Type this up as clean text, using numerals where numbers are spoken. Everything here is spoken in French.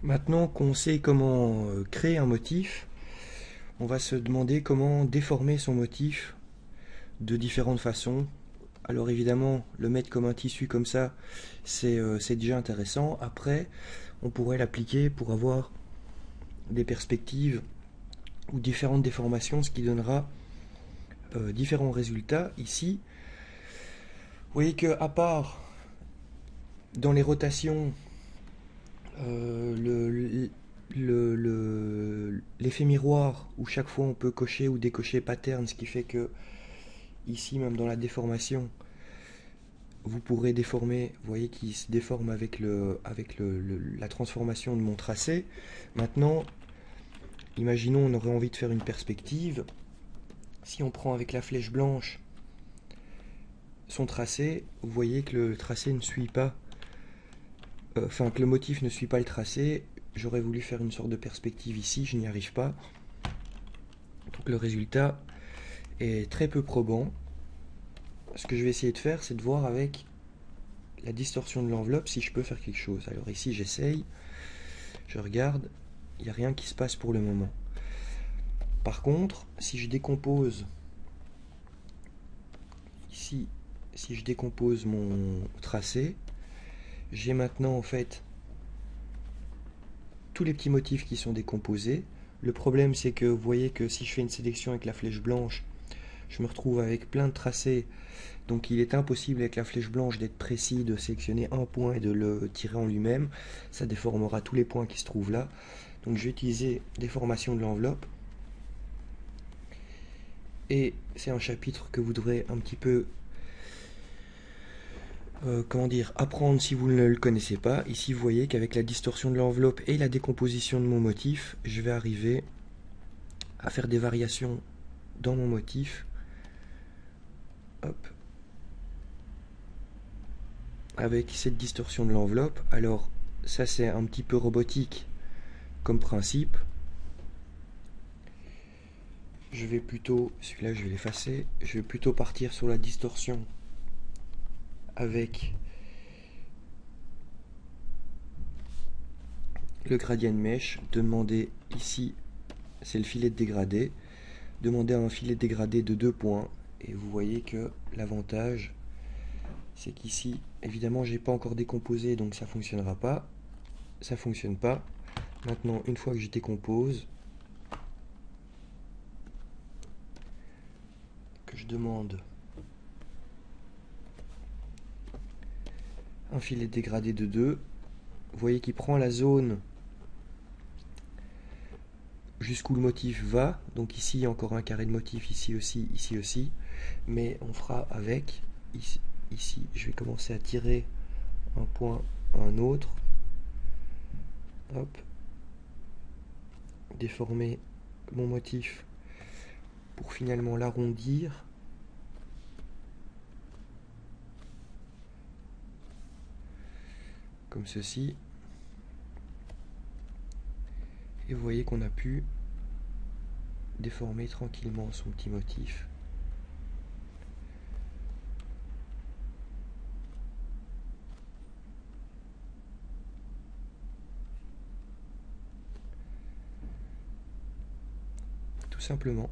Maintenant qu'on sait comment créer un motif, on va se demander comment déformer son motif de différentes façons. Alors évidemment, le mettre comme un tissu comme ça, c'est déjà intéressant. Après, on pourrait l'appliquer pour avoir des perspectives ou différentes déformations, ce qui donnera différents résultats. Ici, vous voyez que à part dans les rotations, l'effet miroir où chaque fois on peut cocher ou décocher pattern, ce qui fait que ici même dans la déformation, vous pourrez déformer, vous voyez qu'il se déforme avec, la transformation de mon tracé. Maintenant, imaginons on aurait envie de faire une perspective. Si on prend avec la flèche blanche son tracé, vous voyez que le tracé ne suit pas, enfin que le motif ne suit pas le tracé. J'aurais voulu faire une sorte de perspective ici, je n'y arrive pas. Donc le résultat est très peu probant. Ce que je vais essayer de faire, c'est de voir avec la distorsion de l'enveloppe si je peux faire quelque chose. Alors ici j'essaye, je regarde, il n'y a rien qui se passe pour le moment. Par contre, si je décompose ici, si je décompose mon tracé, j'ai maintenant en fait tous les petits motifs qui sont décomposés. Le problème c'est que vous voyez que si je fais une sélection avec la flèche blanche, je me retrouve avec plein de tracés. Donc il est impossible avec la flèche blanche d'être précis, de sélectionner un point et de le tirer en lui-même. Ça déformera tous les points qui se trouvent là. Donc je vais utiliser déformation de l'enveloppe. Et c'est un chapitre que vous devrez un petit peu comment dire, apprendre si vous ne le connaissez pas. Ici vous voyez qu'avec la distorsion de l'enveloppe et la décomposition de mon motif, je vais arriver à faire des variations dans mon motif. Hop. Avec cette distorsion de l'enveloppe. Alors ça c'est un petit peu robotique comme principe. Je vais plutôt, celui-là je vais l'effacer, je vais plutôt partir sur la distorsion avec le gradient de mèche, demander ici, c'est le filet de dégradé, demander un filet de dégradé de 2 points, et vous voyez que l'avantage, c'est qu'ici, évidemment j'ai pas encore décomposé, donc ça fonctionnera pas, ça fonctionne pas. Maintenant, une fois que je décompose, que je demande un filet de dégradé de 2, vous voyez qu'il prend la zone jusqu'où le motif va. Donc ici, il y a encore un carré de motif, ici aussi. Mais on fera avec. Ici, je vais commencer à tirer un point à un autre. Hop. Déformer mon motif pour finalement l'arrondir. Comme ceci. Et vous voyez qu'on a pu déformer tranquillement son petit motif. Tout simplement.